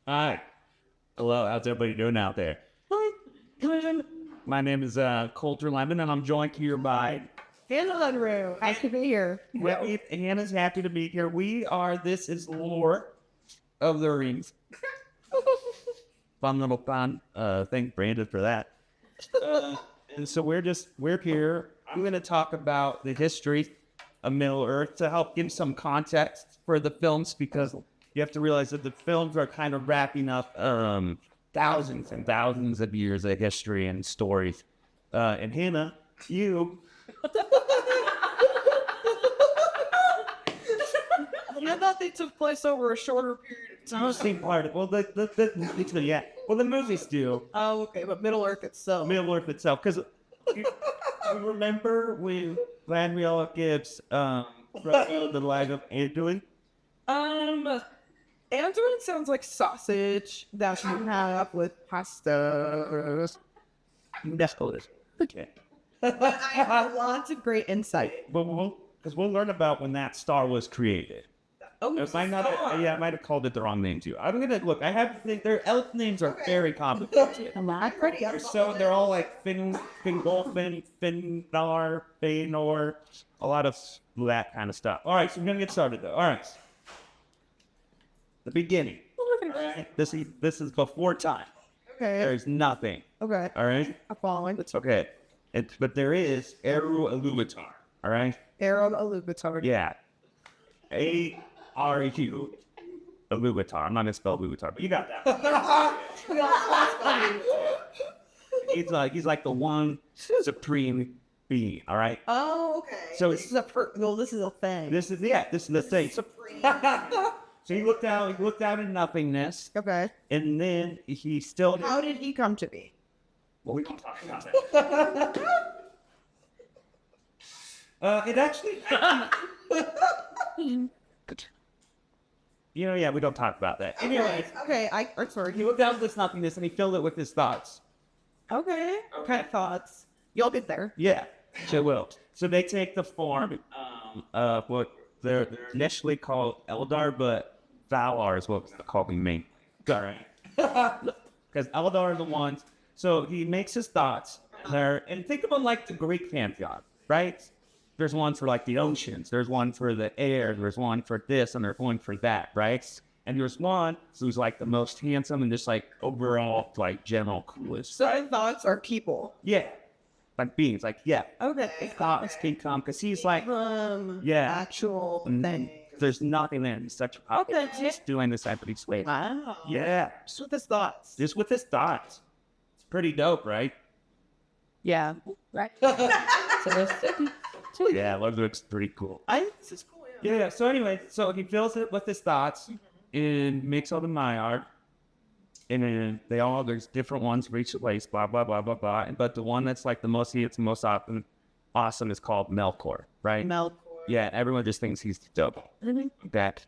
Hi. Hello. How's everybody doing out there? My name is Colter Hannah, and I'm joined here by Hannah. Nice to be here. Hannah's happy to be here. This is Lore of the Rings. Fun little fun. Thank Brandon for that. And so we're here. I'm going to talk about the history of Middle Earth to help give some context for the films, because you have to realize that the films are kind of wrapping up thousands and thousands of years of history and stories. And Hannah, you... I thought they took place over a shorter period of time. Same part. Well, yeah. Well, the movies do. Oh, okay, but Middle Earth itself. Middle Earth itself, because you remember when Gladriel gives the line of Anduin? Anduin sounds like sausage that you have with pasta. That's what it is. Okay. But I have lots of great insight. Because we'll learn about when that star was created. Oh, It might I might have called it the wrong name too. I'm gonna look. I have to think their elf names are very complicated. I'm not pretty. They're all like Fingolfin, Finnar, Feanor, a lot of that kind of stuff. All right, so we're gonna get started though. All right, the beginning. This is before time. Okay. There's nothing. Okay. All right. I'm following. It's okay. But there is Eru Ilúvatar. All right. Arab Ilúvatar. Yeah. A-R-U Ilúvatar. I'm not gonna spell Ilúvatar, but you got that. He's like the one supreme being. All right. Oh, okay. So this is a thing. This is the thing. So he looked out in nothingness, Okay. and then he still. How did he come to be? Well, we can talk about that. It actually. Yeah, we don't talk about that. Anyway, Okay. I'm sorry. he looked out at this nothingness and he filled it with his thoughts. Okay. Okay. Thoughts. You'll get there. Yeah, sure will. So they take the form of what they're initially called Eldar, but Valar is what they're calling me. All right. Because Eldar are the ones. So he makes his thoughts there, and think of them like the Greek pantheon, right? There's one for like the oceans, there's one for the air, there's one for this, and there's one for that, right? And there's one who's like the most handsome and just like overall like general coolest. So thoughts are people. Yeah, like beings, like yeah. Okay. Thoughts can come because he's like yeah. Actual thing. There's nothing there. He's such a Okay. He's doing this type of way. Wow. Yeah, Just with his thoughts. just with his thoughts. It's pretty dope, right? Yeah. Right. Yeah, it looks pretty cool. This is cool. Yeah, so anyway, so he fills it with his thoughts and makes all the Maiar. And then there's different ones for each place, blah, blah, blah, blah, blah. But the one that's like the most awesome is called Melkor, right? Melkor. Yeah, everyone just thinks he's dope. That.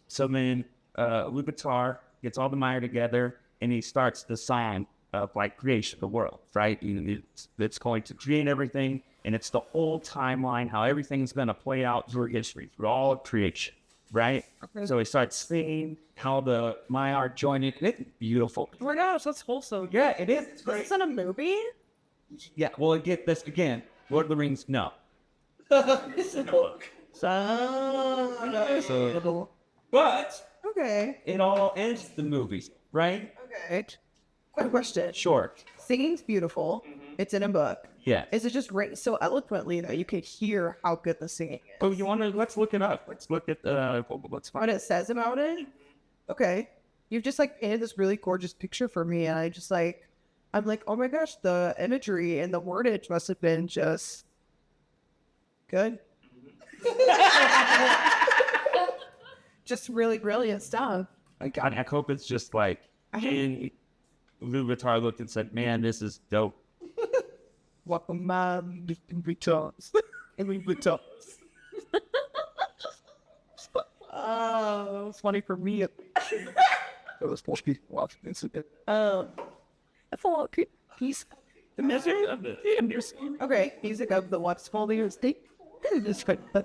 So then Ilúvatar gets all the Maiar together and he starts the sign of like creation of the world, right? It's going to create everything, and it's the whole timeline, how everything's going to play out through history, through all of creation, right? Okay. So he starts seeing how the Maiar join it. It's beautiful. Oh my gosh, that's wholesome. Yeah, it is. It's This great. isn't a movie? Yeah, well, get this again. Lord of the Rings, no. It's a book. But Okay. it all ends with the movies, right? Okay. Quick question. Short. Singing's beautiful. It's in a book. Yeah. Is it just written so eloquently that you can hear how good the singing is? Oh, let's look it up. Let's look at, let's find What it says about it? Okay. You've just like painted this really gorgeous picture for me, and I'm like, oh my gosh, the imagery and the wordage must have been just good. Just really brilliant stuff. God, I hope it's just like, and Ilúvatar looked and said, man, this is dope. Welcome, returns. Oh, it's funny for me. It was supposed to be watching incident. I thought he's the misery of the okay, music of the what's called the state.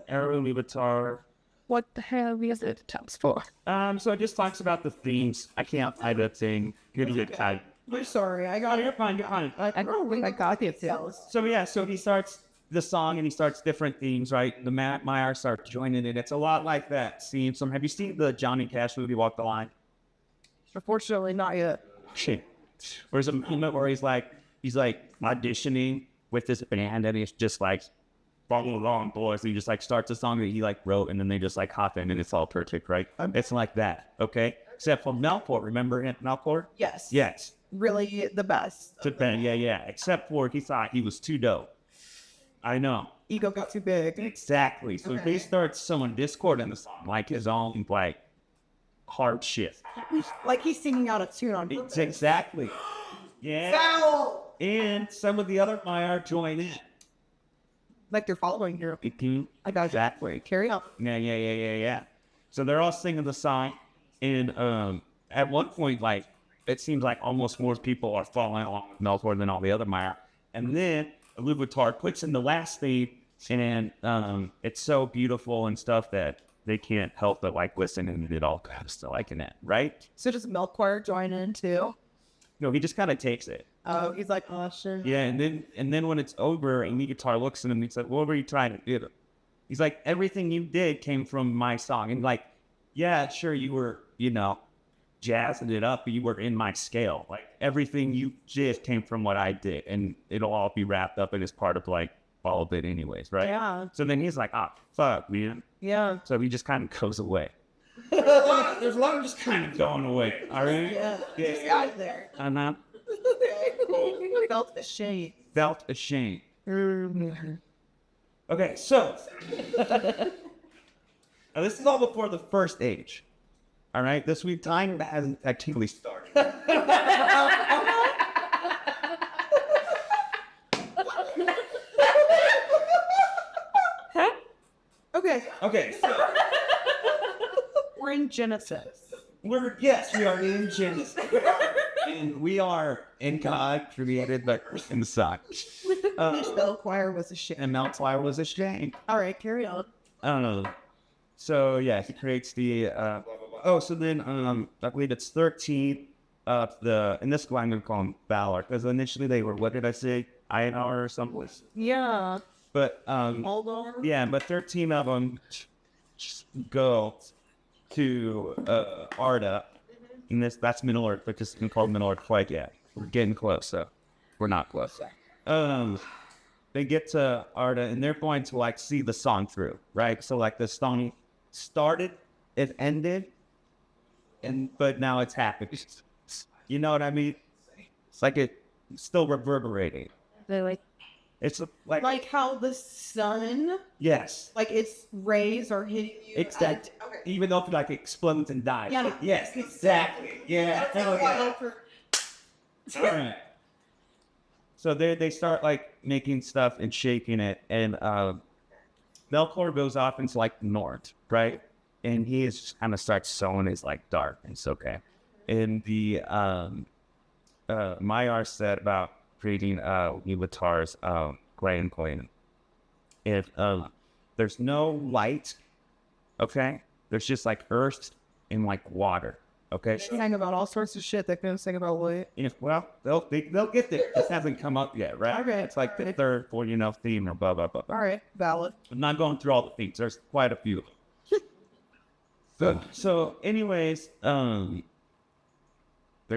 Eru Ilúvatar What the hell is it temps for? So it just talks about the themes. I can't find a thing. Good time. I'm sorry, I got it. You're fine. You're fine. I don't think I got the sales. So yeah, so he starts the song and he starts different themes, right? The Maiar starts joining it. It's a lot like that scene. So have you seen the Johnny Cash movie Walk the Line? Unfortunately, not yet. Shit. There's a moment where he's like auditioning with this band and he's just like, follow along, boys. And he just like starts a song that he like wrote and then they just like hop in and it's all perfect, right? It's like that, okay? Except for Melkor. Remember him, Melkor? Yes. Yes. Really the best. Yeah. Except for he thought he was too dope. I know. Ego got too big. Exactly. So he starts sowing discord in the song, like his own like hard shit. Like he's singing out a tune on purpose. Exactly. Yeah. Foul! And some of the other Maiar join in. Like they're following you. I got Exactly. Carry on. Yeah. So they're all singing the song, and at one point, like it seems like almost more people are following along with Melkor than all the other Maiar. And then Iluvatar puts in the last theme, and it's so beautiful and stuff that they can't help but like listen, and it all comes to liking it, right? So does Melkor join in too? No, he just kind of takes it. Oh, he's like, oh shit. Yeah, and then when it's over, and Iluvatar looks at him, and he's like, "What were you trying to do?" He's like, "Everything you did came from my song." And like, yeah, sure, you were, jazzing it up, but you were in my scale. Like everything you did came from what I did, and it'll all be wrapped up and as part of like all of it, anyways, right? Yeah. So then he's like, fuck, man." Yeah. So he just kind of goes away. There's a lot of just kind of going away. All right. Yeah. Yeah. He's out of there. Felt ashamed. Felt ashamed. Mm-hmm. Okay, so now this is all before the first age. All right, this week time hasn't actually started. Okay, so We're in Genesis. we are in Genesis. And we are in God created the earth and the sun. Melkor was a shit. And Mount Fire was a shame. All right, carry on. I don't know. So yeah, he creates the oh, so then I believe it's 13 of the, and this is why I'm gonna call them Valor, because initially they were, what did I say? INR or something. Yeah. But Aldor. yeah, but 13 of them go to Arda. And that's Middle Earth, but just called Middle Earth quite yet. We're getting close, so we're not close. They get to Arda and they're going to like see the song through, right? So like the song started, it ended, but now it's happened. You know what I mean? It's like it's still reverberating. They're like It's like how the sun, yes, like its rays are hitting you. exactly. Okay. Even though it like explodes and dies. Yeah. Yes, exactly. Yeah. All right. So they start like making stuff and shaking it, and Melkor goes off into like the north, right? And he is just kind of starts sowing his like darkness, okay? And the Maiar said about creating Iluvatar's grand plan. If there's no light, okay, there's just like earth and like water. Okay. Sing about all sorts of shit that couldn't sing about what. Well, they'll get there. This hasn't come up yet, right? Okay. It's like the third, fourth, theme or blah blah blah. All right, valid. I'm not going through all the themes. There's quite a few. So, anyways, they're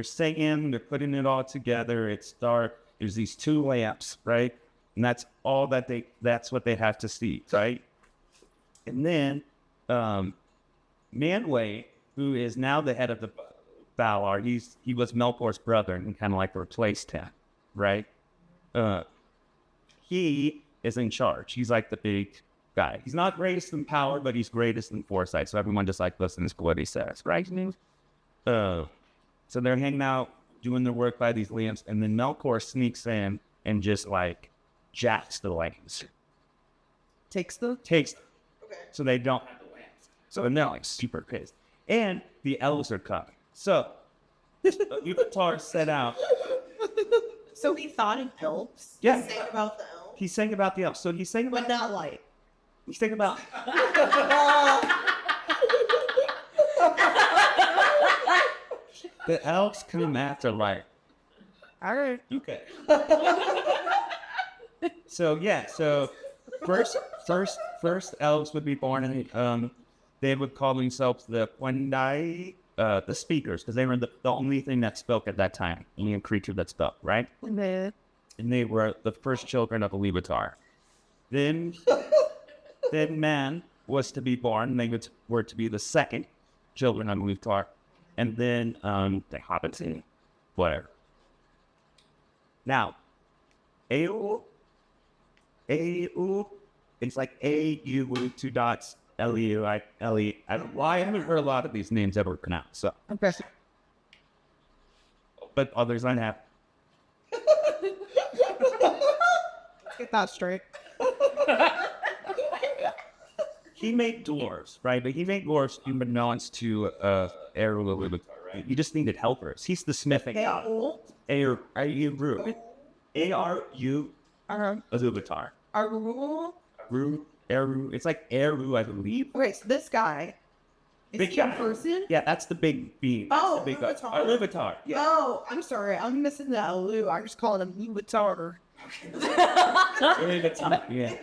singing. They're putting it all together. It's dark. There's these two lamps, right? And that's all that that's what they have to see, right? And then, Manwë, who is now the head of the Valar, he was Melkor's brother and kind of like replaced him, right? He is in charge. He's like the big guy. He's not greatest in power, but he's greatest in foresight. So everyone just like listens to what he says, right? So they're hanging out, doing their work by these lamps, and then Melkor sneaks in and just like jacks the lamps. Takes them. Okay. So they don't have the lamps. So they're like super pissed. And the elves are coming. So Iluvatar set out. So he thought in elves. Yeah. He sang about the elves. He sang about the elves. So he sang about But not light. He sang about the elves come after like. All right. Okay. So first elves would be born in they would call themselves the Wendai, the speakers, because they were the only thing that spoke at that time, only creature that spoke, right? Man. And they were the first children of Iluvatar. Then man was to be born, and they were to be the second children of Iluvatar. And then the hobbits and whatever. Now, Au, it's like A-U, 2 dots, L-E-U-I, L-E. I haven't heard a lot of these names ever pronounced, so. Okay. But others I have. Let's get that straight. He made dwarves, right? But he made dwarves unbeknownst to Eru, right? You just needed helpers. He's the smithing god. Aru, Iluvatar. Eru. It's like Eru, I believe. Okay, so this guy is Big he a guy. person? Yeah, that's the big beam. That's Oh, the big guy. Iluvatar. Iluvatar. Yeah. Oh, I'm sorry. I'm missing the Alu. I just call him Iluvatar. Iluvatar. Yeah.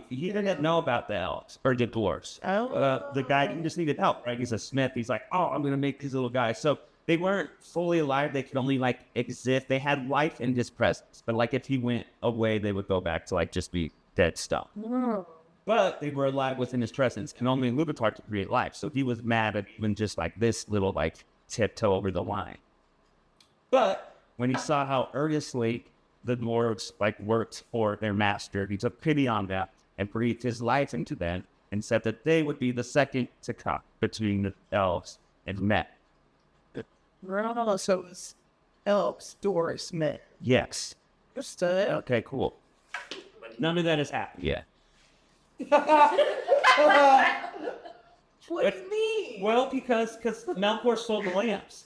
He didn't know about the elves or the dwarves. Oh. The guy he just needed help, right? He's a smith. He's like, oh, I'm gonna make these little guys. So they weren't fully alive. They could only like exist. They had life in his presence, but like if he went away, they would go back to like just be dead stuff. Oh. But they were alive within his presence, and only Iluvatar could create life. So he was mad at even just like this little like tiptoe over the line. But when he saw how earnestly the dwarves like worked for their master, he took pity on them and breathed his life into them and said that they would be the second to come between the elves and men. Oh, so it was elves, dwarves, men. Yes. Understood. Okay, cool. But none of that has happened yet. What do you mean? Well, because Melkor stole the lamps.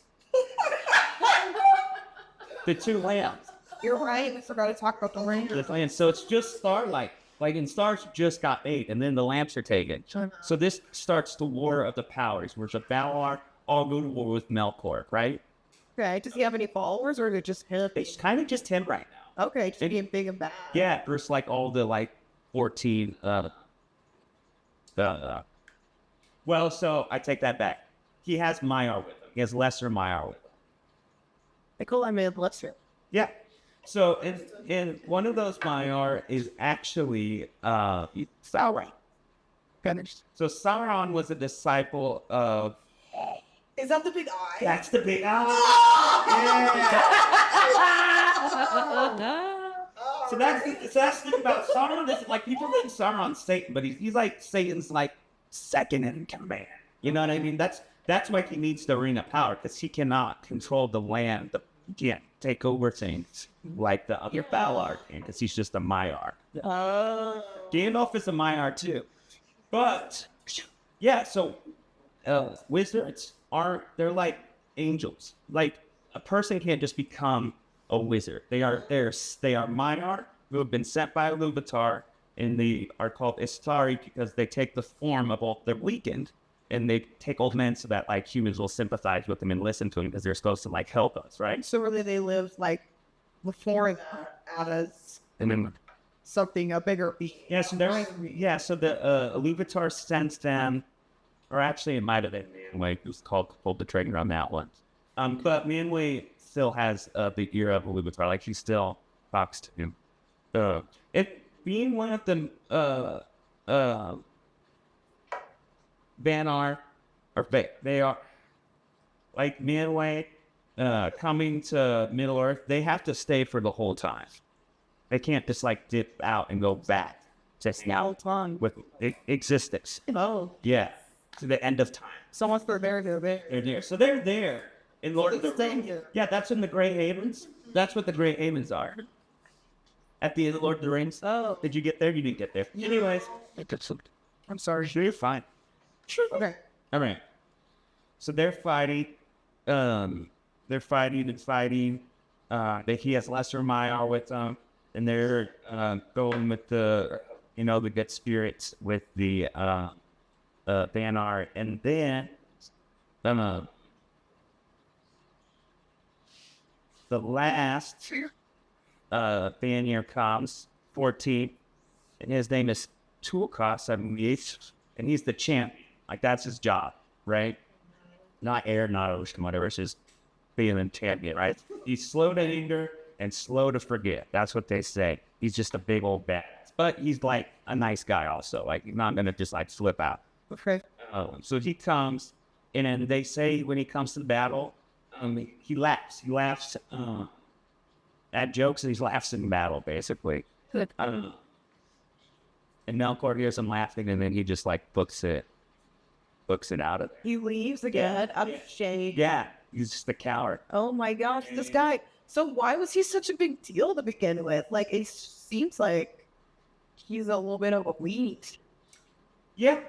The 2 lamps. You're right. We forgot to talk about the ring. And so it's just starlight. Like in stars just got made, and then the lamps are taken. So this starts the war of the powers, where the Valar all go to war with Melkor, right? Okay. Does he have any followers, or is it just him? It's kind of just him right now. Okay, just being big and bad. Yeah, versus like all the like 14. Well, so I take that back. He has Maiar with him. He has lesser Maiar with him. I call him a blesser. Yeah. So in one of those Maiar is actually Sauron. Finished. So Sauron was a disciple of. Is that the big eye? That's the big eye. So that's the thing about Sauron. This, like people think Sauron's Satan, but he's like Satan's like second in command. You know what I mean? That's why he needs the Ring of Power, because he cannot control the land. He can't take over things like the other Valar can, because he's just a Maiar. Gandalf is a Maiar too. But yeah, so wizards they're like angels. Like a person can't just become a wizard. They are Maiar who have been sent by Iluvatar, and they are called Istari because they take the form of all they're weakened, and they take old men so that like humans will sympathize with them and listen to them because they're supposed to like help us, right? So really, they lived like before that as And then something a bigger being. yeah, so the Iluvatar sends them, or actually it might have been Manwë who's pulled the trigger on that one. But Manwë still has the ear of Iluvatar, like he still talks to him. It being one of the Vanar, or they are like Manwë coming to Middle Earth. They have to stay for the whole time. They can't just like dip out and go back to Telethon with existence. Oh, Yeah, to the end of time. so once they're there, they're there. They're there. So they're there in Lord of the Staying Rings. here. Yeah, that's in the Grey Havens. That's what the Grey Havens are. At the end of Lord of the Rings. Oh, Did you get there? You didn't get there. Anyways. I'm sorry. Sure, you're fine. Okay. All right. So they're fighting. They're fighting and fighting. He has lesser Maiar with them. And they're going with the good spirits with the Vanar. And then the last Vanir comes, 14, and his name is Tulkas, I believe, and he's the champion. Like, that's his job, right? Not air, not ocean, whatever. It's just being a champion, right? He's slow to anger and slow to forget. That's what they say. He's just a big old badass. But he's, like, a nice guy also. Like, he's not going to just, like, flip out. Okay. So he comes, and then they say when he comes to the battle, he laughs. He laughs at jokes, and he laughs in battle, basically. And Melkor hears him laughing, and then he just, like, books it out of there. He leaves again. I'm ashamed. Yeah, he's just a coward. Oh my gosh, this guy. So why was he such a big deal to begin with? Like, it seems like he's a little bit of a weed. Yeah.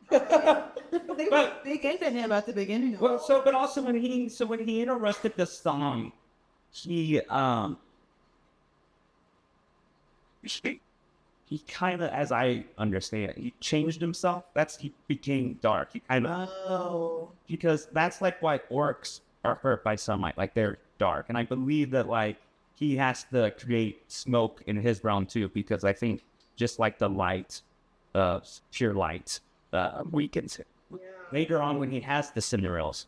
They were big into him at the beginning. Well, but also when he interrupted the song, he kind of, as I understand it, he changed himself. He became dark. He kind of because that's like why orcs are hurt by sunlight, like they're dark. And I believe that like he has to create smoke in his realm too, because I think just like the light, pure light, weakens him. Yeah. Later on, when he has the Cinderellas,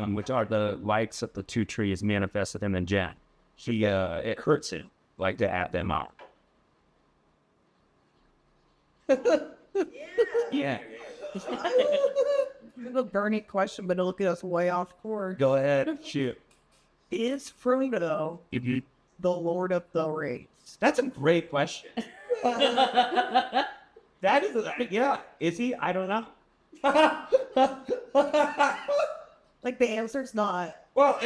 which are the lights of the two trees manifested him in Jen, it hurts him like to add them out. Yeah. It's a burning question, but it'll get us way off course. Go ahead. Shoot. Is Frodo the Lord of the Rings? That's a great question. That is, yeah. Is he? I don't know. Like, the answer's not. Well,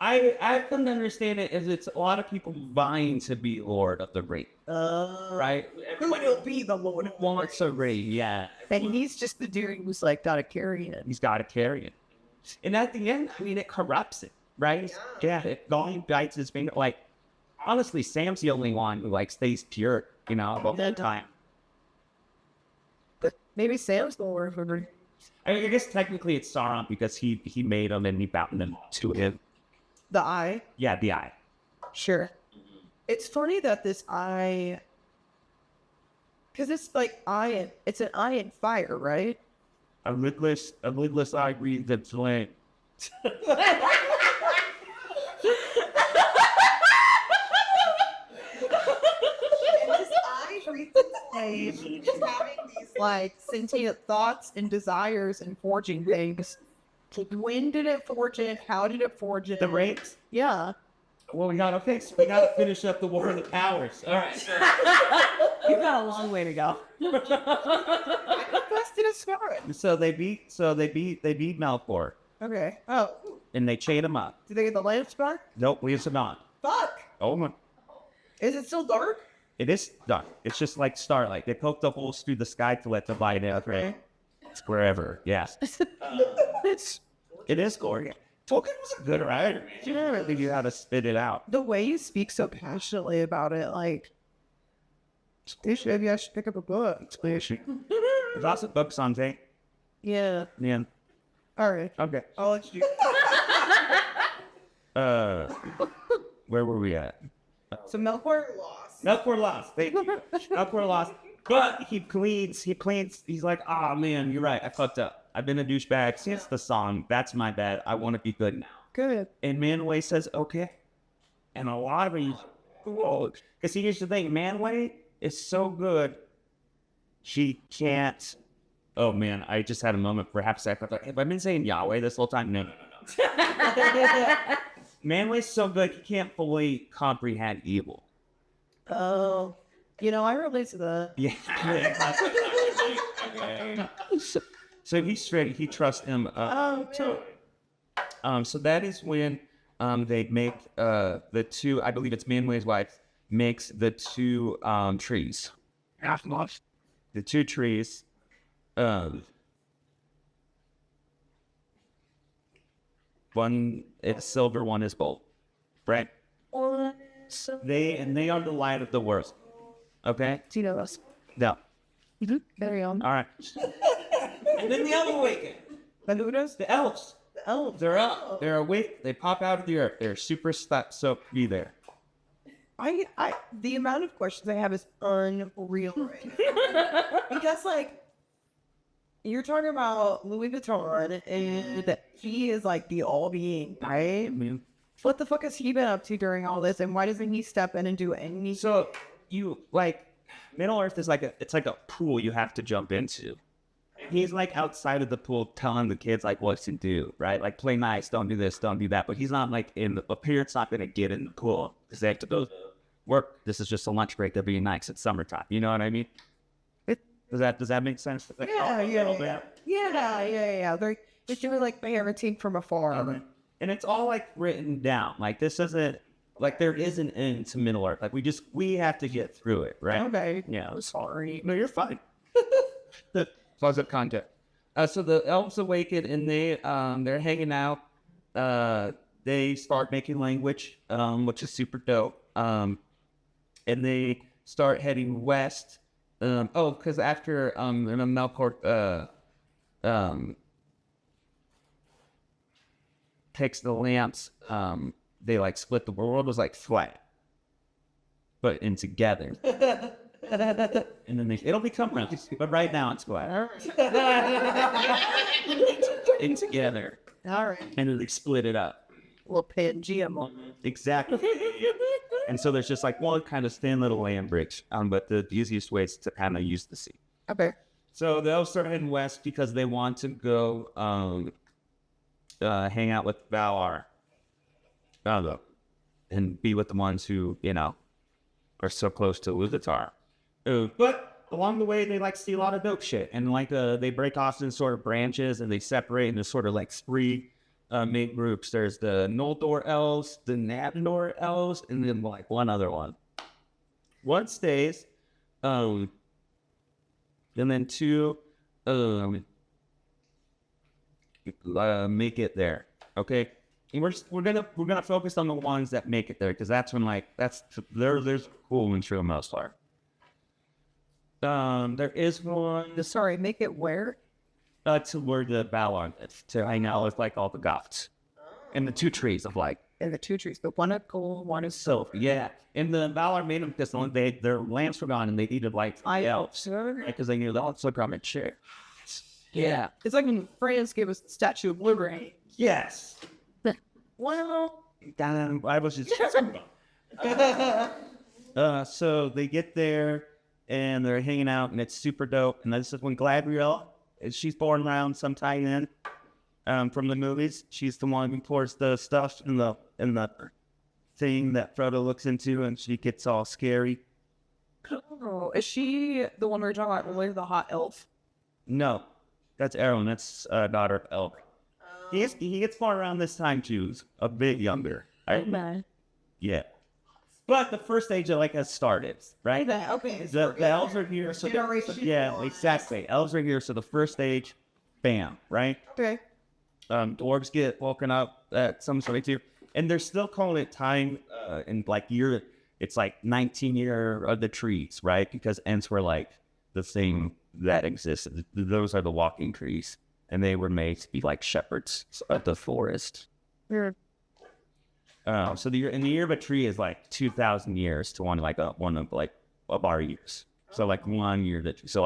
I come to understand it as it's a lot of people vying to be Lord of the Rings. Right? Who will be the Lord of the Rings? Wants a ring, yeah. And he's just the dude who's like gotta carry it. He's got to carry it. And at the end, I mean, it corrupts it, right? Yeah. It Gollum bites his finger. Like, honestly, Sam's the only one who, like, stays pure, about the time. But maybe Sam's the Lord of the Rings. I guess technically it's Sauron because he made them and he bound them to him. The eye? Yeah, the eye. Sure. It's funny that this eye, because it's like iron. It's an eye in fire, right? A lidless eye breathes its flame. And this eye breathes its flame. He's just having these like sentient thoughts and desires and forging things. When did it forge it? How did it forge it? The rings? Yeah. Well, we gotta finish up the War of the Powers. All right. You've got a long way to go. I invested a start. So they beat Melkor Okay. Oh. and they chain him up. Did they get the lamps back? Nope, leaves him on. Fuck. Oh my. Is it still dark? It is dark. It's just like starlight. They poked the holes through the sky to let the light in. Okay. It's wherever. Yes. It is gory. Tolkien was a good writer. He really knew how to spit it out. The way you speak so passionately about it, like, maybe I should pick up a book. There's lots of books on tape. Yeah. Yeah. All right. Okay. I'll let you. Where were we at? So Melkor lost. Melkor lost. Melkor lost. But he pleads. He's like, oh man, you're right. I fucked up. I've been a douchebag since the song. That's my bad. I want to be good now. Good. And Manwë says, okay. And a lot of these, because here's the thing, Manwë is so good, she can't. Oh man, I just had a moment. Perhaps I thought, have I been saying Yahweh this whole time? No. Manwë's so good, he can't fully comprehend evil. Oh, I relate to that. Yeah. So he's straight. He trusts him. So that is when they make the two. I believe it's Manwë's wife makes the two trees. The two trees. One is silver, one is gold. Right? They are the light of the world. Okay? Do you know us? No. Very on. All right. And then the other awaken. The Hudas? The elves. the elves. They're up. They're awake. They pop out of the earth. They're super stoked to be there. The amount of questions I have is unreal. Right? Because like, you're talking about Louis Vuitton, and he is like the all-being, right? What the fuck has he been up to during all this, and why doesn't he step in and do anything? So you like Middle Earth is like it's like a pool you have to jump into. He's like outside of the pool telling the kids like what to do, right? Like play nice, don't do this, don't do that. But he's not like a parent's not gonna get in the pool because they have to go to work. This is just a lunch break. They're being nice. It's summertime. You know what I mean? Does that make sense? Like, Yeah. It's doing like parenting from afar. And it's all like written down. Like this isn't like there is an end to Middle Earth. Like we have to get through it, right? Okay. Yeah. Sorry. No, you're fine. The closet content. So the elves awaken and they're hanging out. They start making language, which is super dope. And they start heading west. Because after Melkor takes the lamps, they like split the world was like flat, but in together. And then it'll become round, but right now it's flat. In together. All right. And then they split it up. Little Pangea moment. Exactly. And so there's just like one kind of thin little land bridge. But the easiest way is to kind of use the sea. Okay. So they'll start heading west because they want to go hang out with Valar. And be with the ones who, are so close to Luthor. But along the way, they like see a lot of dope shit. And like they break off in sort of branches and they separate into sort of like three main groups. There's the Noldor elves, the Nabnor elves, and then like one other one. One stays, and then two make it there. Okay, and we're gonna focus on the ones that make it there because that's when there's cool and true most part. There is one. Sorry, make it where? To where the Valar is, to hang out with like all the goths. And the two trees of like. And the two trees, but one is gold, one is Silver, yeah. And the Valar made them because their lamps were gone and they needed light from the elves. Because they knew the elves would come and share. Yeah. It's like when France gave us the Statue of Liberty. Yes. Well, I was just. So they get there and they're hanging out and it's super dope. And this is when Galadriel. She's born around sometime in from the movies. She's the one who pours the stuff in the thing that Frodo looks into, and she gets all scary. Oh, is she the one we're talking about? Really, the hot elf? No, that's Arwen. That's daughter of Elf. He gets born around this time too. He's a bit younger. Right? Yeah. But the first age has started, right? Okay. The elves are here, so yeah, exactly. Elves are here, so the first age, bam, right? Okay. Dwarves get woken up at some sort of too, and they're still calling it time in like year. It's like 19 year of the trees, right? Because Ents were like the thing that existed. Those are the walking trees, and they were made to be like shepherds of the forest. Weird. So the year of a tree is like 2,000 years to one of our years. So like 1 year so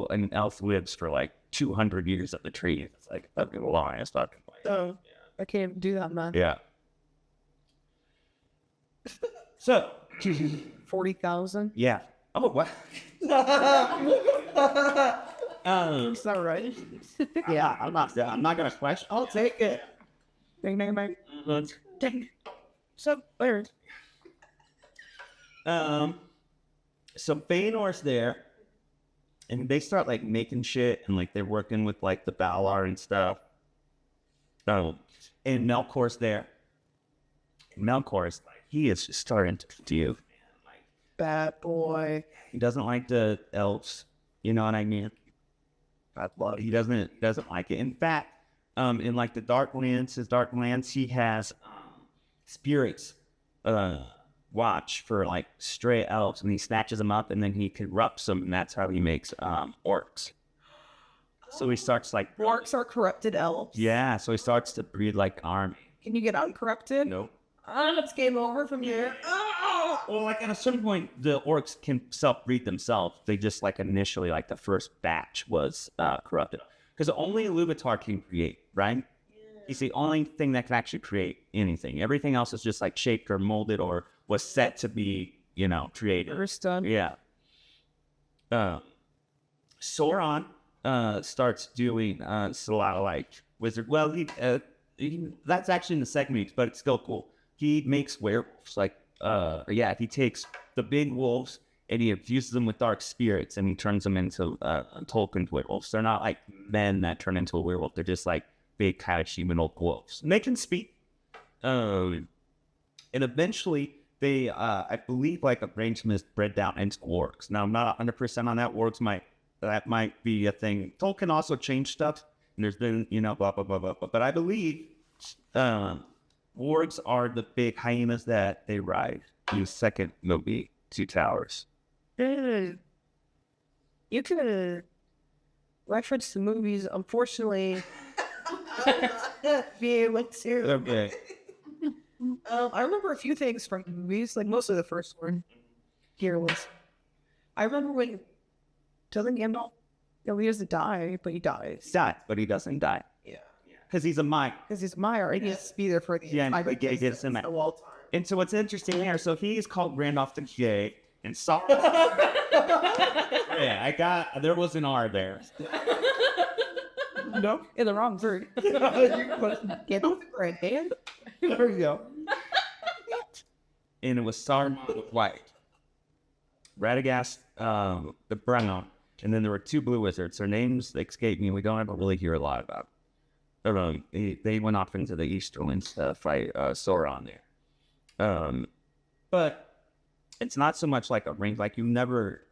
an elf lives for like 200 years of the tree. It's like fucking long. It's fucking Oh, I can't do that, man. yeah. So 40,000. yeah. Oh what? Is that right? Yeah. I'm not gonna question. I'll take it. Ding, ding, ding. Ding. So weird. So Feanor's there, and they start like making shit, and like they're working with like the Valar and stuff. And Melkor's there. Melkor is like he is just starting to do. Bad boy. He doesn't like the elves. You know what I mean? He doesn't like it. In fact, in like the his dark lands, he has spirits watch for like stray elves, and he snatches them up, and then he corrupts them, and that's how he makes orcs. So he starts like Orcs are corrupted elves. yeah. So he starts to breed like army. Can you get uncorrupted? Nope. It's game over from here. Well, like at a certain point, the orcs can self-breed themselves. They just like initially, like the first batch was corrupted because only Iluvatar can create, right? He's the only thing that can actually create anything. Everything else is just like shaped or molded or was set to be, created. First done. Yeah. Sauron starts doing a lot of like wizard. Well, that's actually in the second week, but it's still cool. He makes werewolves. He takes the big wolves and he infuses them with dark spirits and he turns them into Tolkien's werewolves. They're not like men that turn into a werewolf. They're just like big kind of humanoid wolves. And they can speak. And eventually they, I believe, like arrange them as bred down into orcs. Now I'm not 100% on that. That might be a thing. Tolkien also changed stuff. And there's been, blah, blah, blah, blah, blah. But I believe wargs are the big hyenas that they ride in the second movie, Two Towers. You could reference the movies, unfortunately. Be able to. Okay. I remember a few things from the movies, like most of the first one. Here was. I remember when Tolkien Gandalf, he doesn't die, but he dies. He dies, but he doesn't die. Yeah. Because he's a mime. Because he's Meyer, and he has to be there for the gets him out. whole time. And so what's interesting here, so he's called Randolph the Gay, and Sauron. There was an R there. No, in the wrong word. Get off the right hand. There we go. And it was Sauron the White, Radagast the Brown, and then there were two blue wizards. Their names escape me. We don't ever really hear a lot about them. They went off into the Easterlands to fight Sauron there. But it's not so much like a rank. Like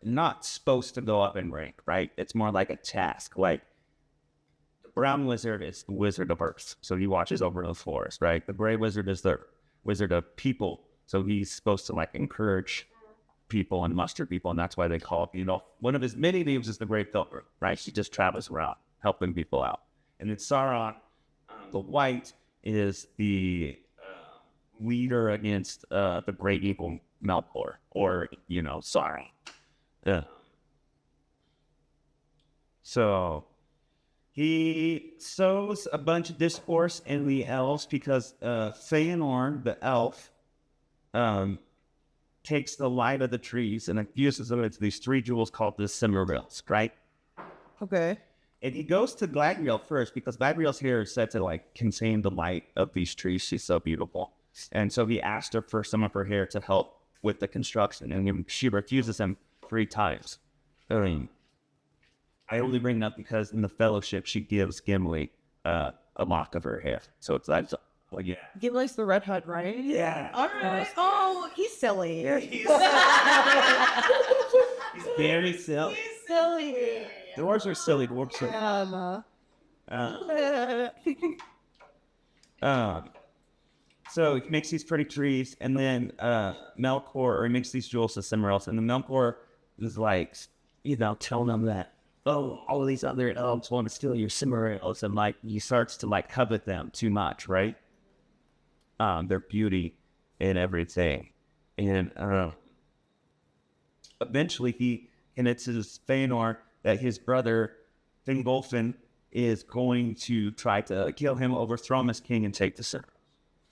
not supposed to go up in rank, right? It's more like a task. Like the brown wizard is the wizard of earth, so he watches over the forest, right? The gray wizard is the wizard of people, so he's supposed to like encourage people and muster people, and that's why they call it, one of his many names is the Great Pilgrim, right? He just travels around helping people out. And then Sauron, the White, is the leader against the great evil Melkor, or, Sauron. So he sows a bunch of discourse in the elves because Feanor, the elf, takes the light of the trees and infuses them into these three jewels called the Silmarils, right? Okay. And he goes to Galadriel first because Galadriel's hair is said to like contain the light of these trees. She's so beautiful. And so he asked her for some of her hair to help with the construction, and she refuses him 3 times. I only bring it up because in the Fellowship, she gives Gimli a lock of her hair. So it's like, well, yeah. Gimli's the Red Hood, right? Yeah. All right. Oh, he's silly. Yeah, he's very silly. He's silly. Dwarves are silly. Dwarves are... So he makes these pretty trees, and then Melkor, he makes these jewels to Silmarils, and then Melkor is like, telling them that, all of these other elves want to steal your Silmarils, and like he starts to like covet them too much, right? Their beauty and everything, and eventually he convinces Feanor that his brother Fingolfin is going to try to kill him, overthrow him as king, and take the Silmarils.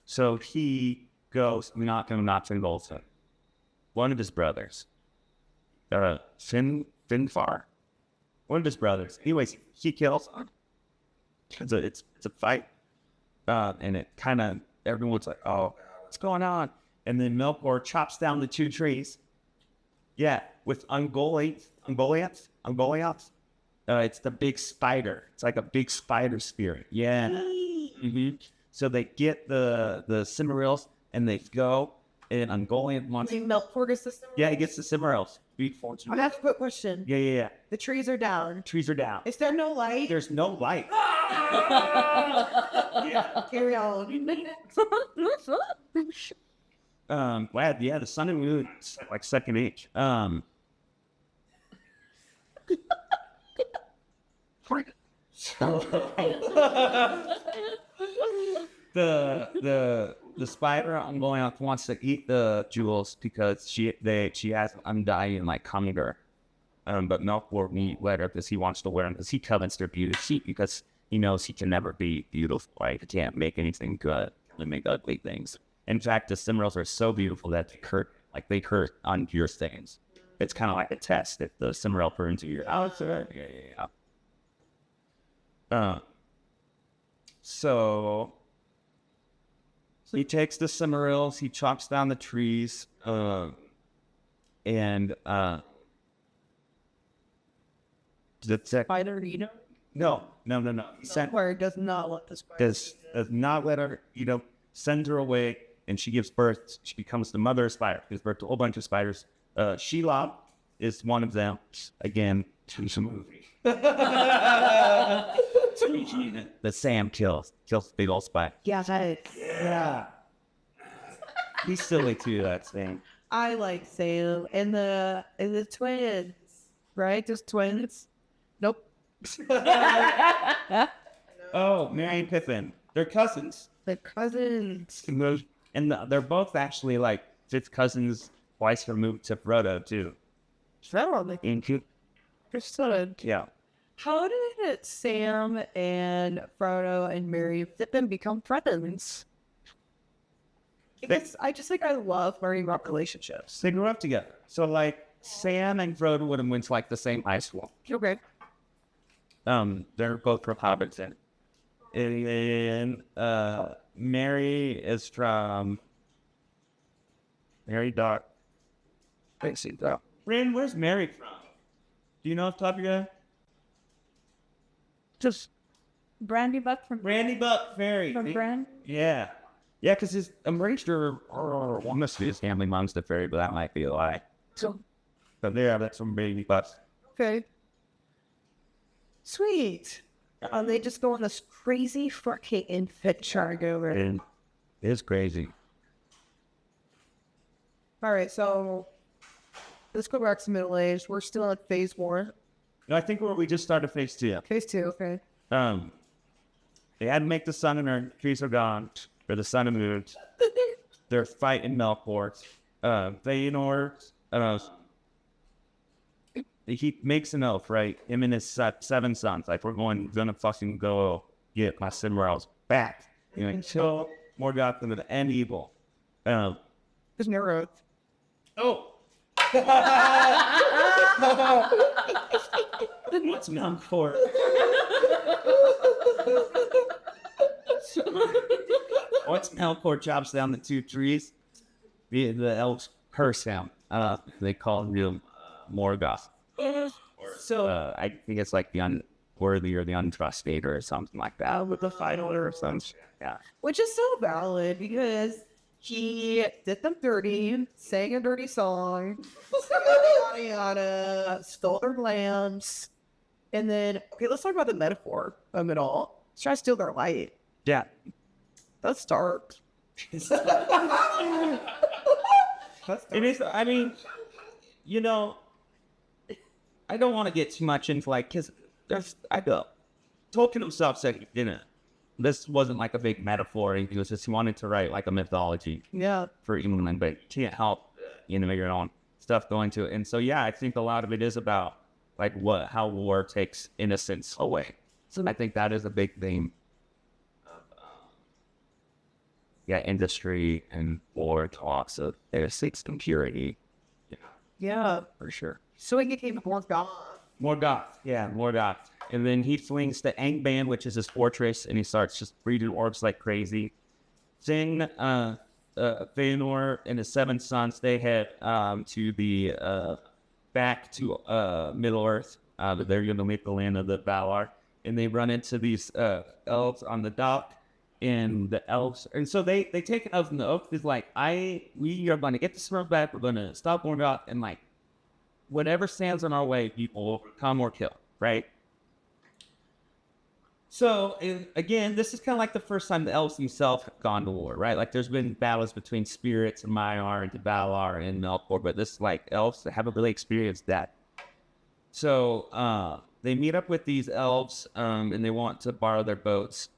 So he goes, not Fingolfin, one of his brothers, Finfar, one of his brothers. Anyways, he kills him. It's a fight, and it kind of, everyone's like, oh, what's going on? And then Melkor chops down the 2 trees. Yeah, with Ungoliath. It's the big spider. It's like a big spider spirit. Yeah. Mm-hmm. So they get the Silmarils, and they go, and Ungoliath wants... Melkor gets the Silmarils? Yeah, he gets the Silmarils. I have a quick question. Yeah. The trees are down. Trees are down. Is there no light? There's no light. Yeah. Carry on. Wow, yeah, the sun and moon, like second age. The spider on going out wants to eat the jewels because she has undying like hunger. But Melkor won't let her because he wants to wear them because he covets their beauty because he knows he can never be beautiful. Right? He can't make anything good. They make ugly things. In fact, the Cimmerals are so beautiful that they hurt on your things. It's kind of like a test if the Cimmeral burns your house. So he takes the Cimmerals, he chops down the trees, and the Spider, No. Where it does not let the spider. Does not let her, sends her away, and she gives birth. She becomes the mother of spiders. Gives birth to a whole bunch of spiders. Shelob is one of them. Again, to some movie. The Sam kills the big old spider. Yeah. He's silly too. That thing. I like Sam and the twins, right? There's twins. Nope. Oh, Mary and Pippin. They're cousins. They're cousins. And they're both actually like fifth cousins, twice removed to Frodo too. Yeah. How did Sam and Frodo and Merry and Pippin become friends? Because I love learning about relationships. They grew up together. So like Sam and Frodo would have went to like the same high school. Okay. They're both from Hobbiton. And Mary is from Mary Doc. Ren, where's Mary from? Do you know off the top of your head? Just Brandy Buck from Fairy. From Brand? Yeah. Yeah, because I'm pretty sure his family mom's the fairy, but that might be a lie. So That's some baby butts. okay. Sweet. They just go on this crazy fucking adventure over. And it's crazy. All right, so let's go back to middle age. We're still at phase 1. No, I think we just started phase 2. Phase 2, okay. They had to make the sun and earth. Trees are gone. Or the sun and moon. They're fighting Melkor. Feanor, he makes an oath, right? Him and his 7 sons. Like, we're gonna fucking go get my Cimmerals back. Kill Morgoth and the end evil. There's no road. Oh! What's Melkor? Once Melkor chops down the 2 trees, the elves curse him. They call him Morgoth. So I think it's like the unworthy or the untrusted or something like that with the final or something. Yeah. Which is so valid because he did them dirty, sang a dirty song, yada yada, stole their lambs, and then let's talk about the metaphor of it all. Let's try to steal their light. Yeah. That's dark. It is. I mean, I don't want to get too much into because Tolkien himself said he didn't. This wasn't like a big metaphor. He wanted to write like a mythology. Yeah. For England, but you can't help, your own stuff going to it. And so, yeah, I think a lot of it is about like how war takes innocence away. So I think that is a big theme of, industry and war talks of innocence and purity. Yeah. For sure. So he became Morgoth. Morgoth. And then he flings to Angband, which is his fortress, and he starts just breeding orcs like crazy. Then Feanor and his 7 sons, they head to the back to Middle Earth. They're going to make the land of the Valar, and they run into these elves on the dock. And the elves, and so they take an oath, and the oath is like, we are going to get the Smurf back. We're going to stop Morgoth, and like whatever stands in our way, people will overcome or kill, right? So again, this is kind of like the first time the elves themselves have gone to war, right? Like there's been battles between spirits and Maiar and Valar and Melkor, but this is like elves that haven't really experienced that. So they meet up with these elves, and they want to borrow their boats.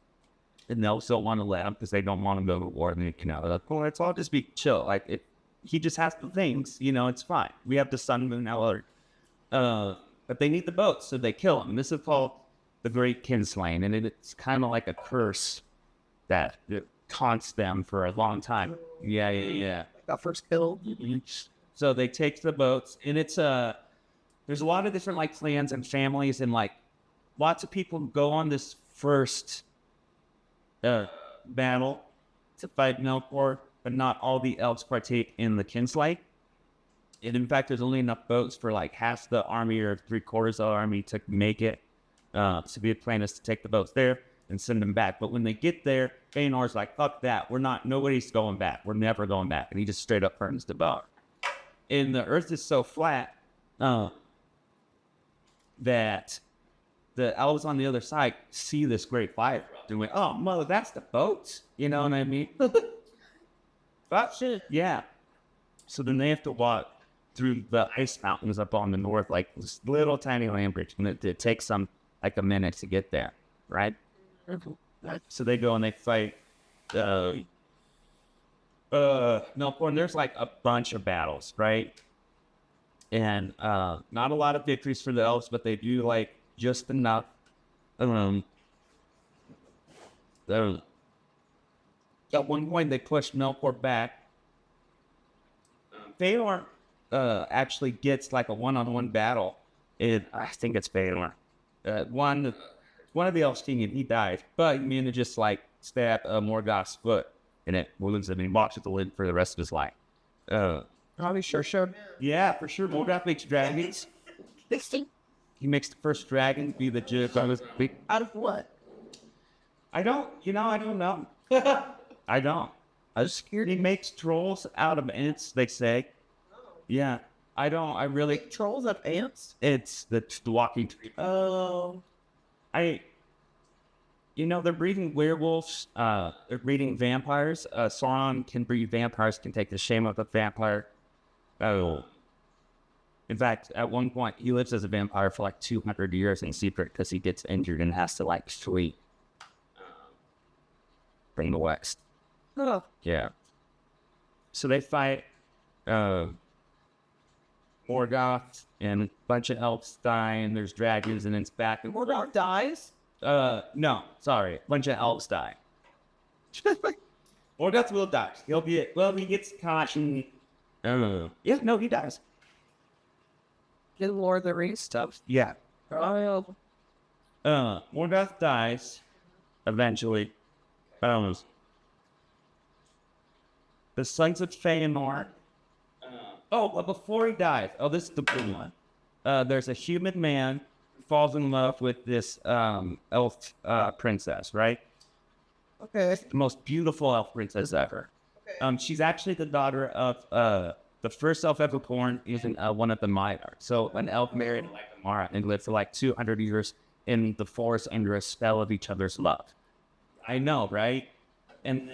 And the elves don't want to let them because they don't want to go to war. And they're like, well, let's all just be chill. Like, he just has the things, it's fine. We have the sun, moon, hour. But they need the boats, so they kill him. This is called the Great Kinslaying, and it's kind of like a curse that it taunts them for a long time. Yeah. Got first kill. So they take the boats, and it's there's a lot of different like clans and families, and like lots of people go on this first battle to fight Melkor, but not all the elves partake in the kinslay. And in fact, there's only enough boats for like half the army or 3/4 of the army to make it. So the plan is to take the boats there and send them back. But when they get there, Feanor's like, fuck that. Nobody's going back. We're never going back. And he just straight up burns the boat. And the earth is so flat that the elves on the other side see this great fire. They're like, oh, mother, that's the boats. You know what I mean? But shit, yeah. So then they have to walk through the ice mountains up on the north, like this little tiny land bridge. And it takes them like a minute to get there, right? So they go and they fight Melkor, and there's like a bunch of battles, right? And not a lot of victories for the elves, but they do like just enough. At one point, they push Melkor back. Feanor actually gets like a one-on-one battle. I think it's Feanor. One of the elves king, and he died, but he manages to like stab Morgoth's foot, and it wounds him, and he walks with the lid for the rest of his life. Probably sure. Yeah, for sure. Morgoth makes dragons. He makes the first dragon be the jib. Out of what? I don't know. I don't. I was scared. He makes trolls out of ants, they say. Yeah. I really... Trolls out of ants? It's the walking tree. Oh. They're breeding werewolves. They're breeding vampires. Sauron can breed vampires, can take the shame of a vampire. Oh. In fact, at one point, he lives as a vampire for like 200 years in secret because he gets injured and has to like flee from the west. Oh. Yeah. So they fight Morgoth, and a bunch of elves die, and there's dragons, and it's back. And Morgoth dies? No, sorry. A bunch of elves die. Morgoth will die. He gets caught and... yeah, no, he dies. In Lord of the Rings stuff? Yeah. Oh. Morgoth dies, eventually. The sons of Feanor... but before he dies... this is the good one. There's a human man who falls in love with this elf princess, right? Okay. The most beautiful elf princess ever. Okay. She's actually the daughter of... the first elf ever born is one of the Maiar. So an elf married like a Mara and lived for like 200 years in the forest under a spell of each other's love. I know, right? And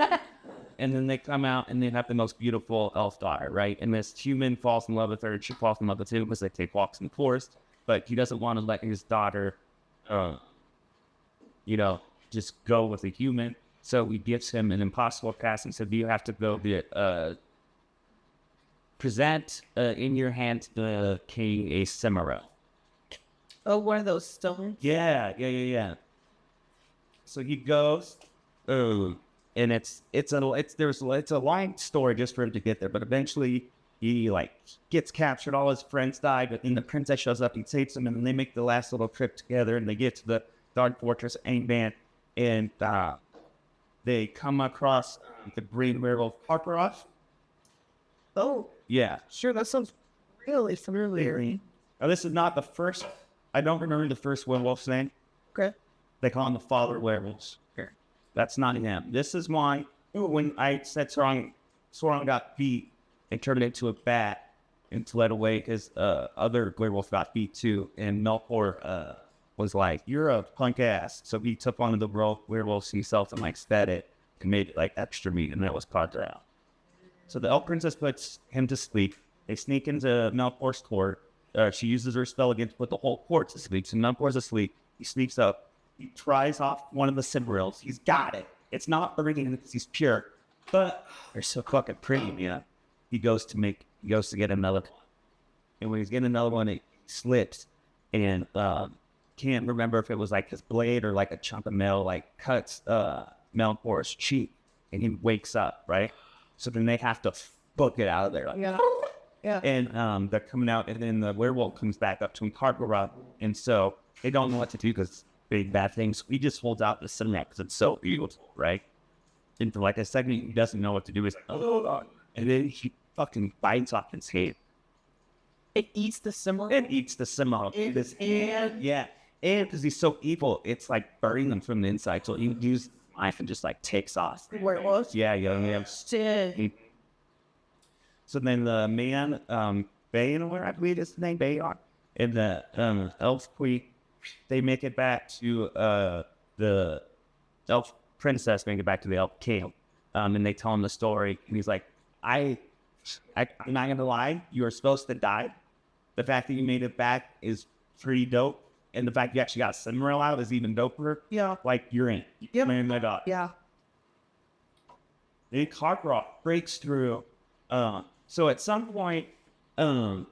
then they come out and they have the most beautiful elf daughter, right? And this human falls in love with her, and she falls in love with him because they take walks in the forest. But he doesn't want to let his daughter, just go with a human. So he gives him an impossible task and said, you have to go present in your hand to the king a Cimero. Oh, one of those stones? Yeah. So he goes, and it's a long story just for him to get there, but eventually he like gets captured, all his friends die, but then the princess shows up and saves him, and then they make the last little trip together, and they get to the Dark Fortress Angband, and they come across the green werewolf Harperoth. Oh. Yeah. Sure, that sounds really familiar. Now, this is not the first... I don't remember the first werewolf's name. Okay. They call him the Father Werewolves. Okay. That's not him. This is why when I said Sauron got beat and turned into a bat and fled away because other werewolf got beat too. And Melkor was like, you're a punk ass. So he took one of the werewolves himself and like fed it and made it like extra meat, and that was Colter Hannah. So the elf princess puts him to sleep. They sneak into Melkor's court, she uses her spell again to put the whole court to sleep. So Numpor's asleep. He sneaks up. He tries off one of the Cimmerils. He's got it. It's not burning because he's pure, but they're so fucking pretty, man. He goes to get another one, and when he's getting another one, it slips, and can't remember if it was like his blade or like a chunk of metal, like cuts Melkor's cheek, and he wakes up, right? So then they have to book it out of there, like, Yeah. and they're coming out, and then the werewolf comes back up to Karkara, and so they don't know what to do because big bad things. He just holds out the cinematic because it's so beautiful, right? And for like a second, he doesn't know what to do. He's like, oh, and then he fucking bites off his head. It eats the Cimmeral. It eats the Cimmeral. And Yeah, and because he's so evil, it's like burning them from the inside. So he uses the knife and just like takes off. werewolf. Yeah. Shit. So then the man, Baynor, I believe is his name, Baynor, and the elf queen, they make it back to the elf princess, make it back to the elf king, and they tell him the story, and he's like, I'm not gonna lie, you are supposed to die. The fact that you made it back is pretty dope, and the fact you actually got Cimmeral out is even doper. Yeah. Like, you're in. Yep. Man, my dog. Yeah. Then Karkara breaks through. So at some point, one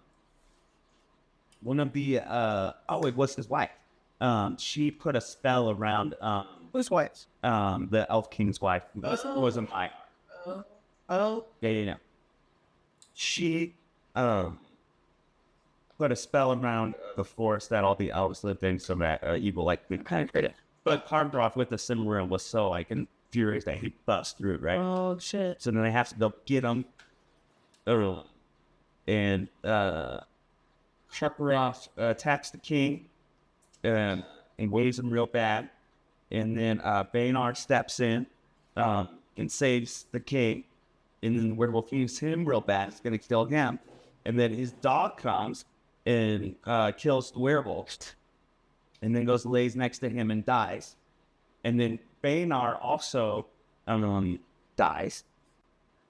of the it was his wife. She put a spell around Who's wife? the Elf King's wife. Wasn't I? Oh. Yeah. She put a spell around the forest that all the elves lived in, so that evil like we penetrated. But Karkara with the Cimmeral was so like infuriated that he bust through it, right? Oh shit. So then they have to go get him. And Karkara attacks the king and waves him real bad. And then Baynor steps in and saves the king. And then the werewolf uses him real bad. It's going to kill him. And then his dog comes and kills the werewolf. And then goes and lays next to him and dies. And then Baynor also dies.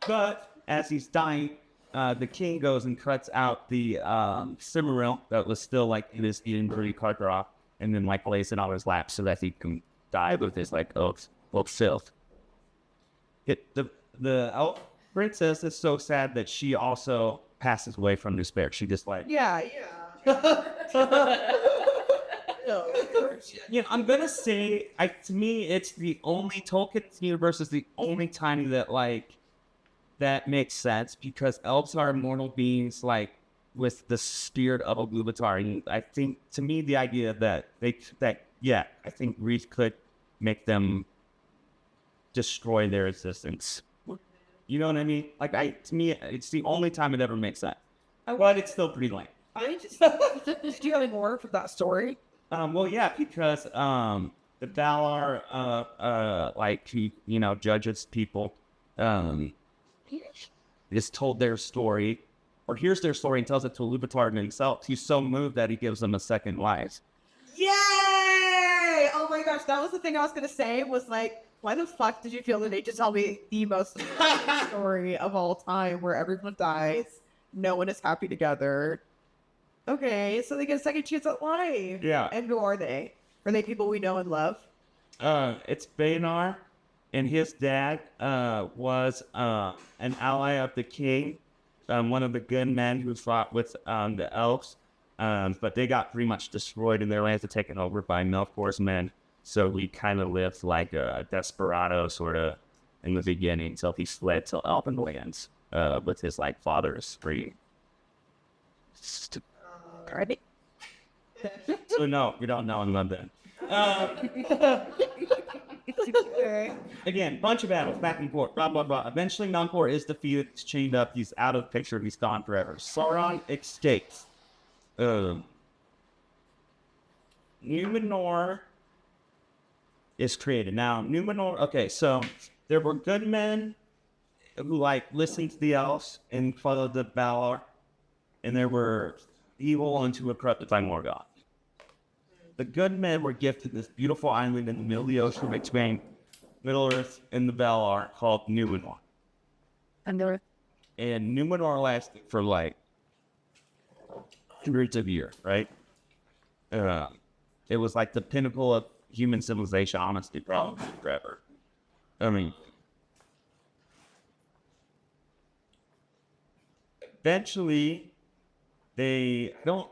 But as he's dying, the king goes and cuts out the Cimmeral that was still like in his injury Karkara, and then like lays it on his lap so that he can die with his like oath filth. The elf princess is so sad that she also passes away from despair. She just like Yeah. Yeah, I'm gonna say, to me, it's the only Tolkien's universe is the only time that makes sense, because elves are immortal beings, like with the spirit of a Ilúvatar. And I think, to me, the idea that I think Reese could make them destroy their existence. You know what I mean? To me, it's the only time it ever makes sense. But it's still pretty lame. Do you have any more for that story? Well, yeah, because the Valar, judges people, just told their story, or hears their story and tells it to Ilúvatar himself. He's so moved that he gives them a second life. Yay! Oh my gosh, that was the thing I was gonna say. Was like, why the fuck did you feel the need to tell me the most story of all time, where everyone dies, no one is happy together? Okay, so they get a second chance at life. Yeah. And who are they? Are they people we know and love? It's Baynor, and his dad was an ally of the king, one of the good men who fought with the elves, but they got pretty much destroyed and their lands were taken over by Melkor's men. So he kind of lived like a desperado sort of in the beginning until he fled to Elven lands with his father's free. Right. So no, we don't know in London. Again, bunch of battles back and forth, blah blah blah. Eventually, Melkor is defeated. He's chained up. He's out of the picture. He's gone forever. Sauron escapes. Numenor is created. Now, Numenor. Okay, so there were good men who listened to the elves and followed the Valar, and there were evil ones who were corrupted by Morgoth. The good men were gifted this beautiful island in the middle of the ocean between Middle Earth and the Valar called Numenor. And Numenor lasted for hundreds of years, right? It was like the pinnacle of human civilization, honestly, probably forever. I mean, eventually, they don't.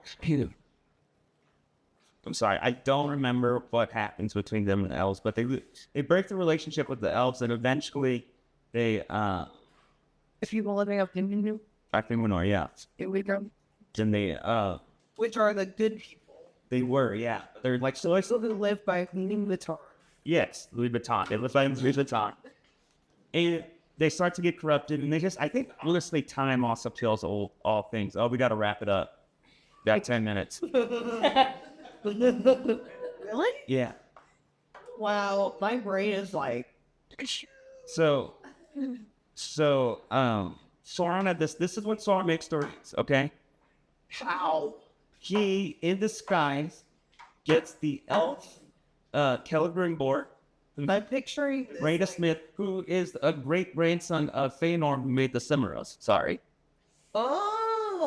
I'm sorry, I don't remember what happens between them and the elves, but they break the relationship with the elves, and eventually they If you were living up in New, I think Winor, yeah. it would go. Then Which are the good people. they were, yeah. They're like so. So they live by Louis Vuitton. Yes, Louis Vuitton. They live by Louis Vuitton, and they start to get corrupted, and they just I think honestly time also kills all things. Oh, we got to wrap it up. Got 10 minutes. Really? Yeah. Wow, my brain is like. So Sauron had this is what Sauron makes stories, okay? How? He, in disguise, gets the elf, Celebrimbor, I'm picturing this, Rhaeda Smith, who is a great grandson of Feanor, who made the Cimaros. Sorry. Oh.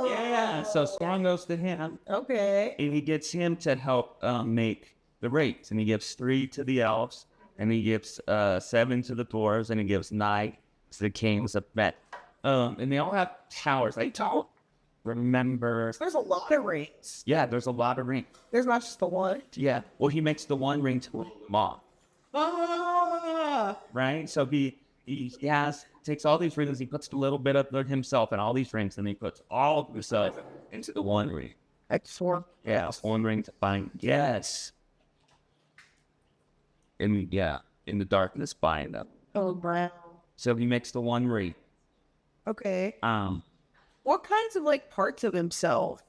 Yeah, so Sauron goes to him, Okay. and he gets him to help make the raids, and he gives 3 to the elves, and he gives 7 to the dwarves, and he gives 9 to the kings of Men. And they all have towers. I don't remember. There's a lot of rings. Yeah, there's a lot of rings. There's not just the one. Yeah, well, he makes the one ring to rule them all, Ah. right? So he takes all these rings, he puts a little bit of himself in all these rings, and he puts all of himself into the one ring. Excellent. Yeah, one ring to find. Yes. In the darkness, bind them. Oh, brown. So he makes the one ring. Okay. What kinds of like parts of himself?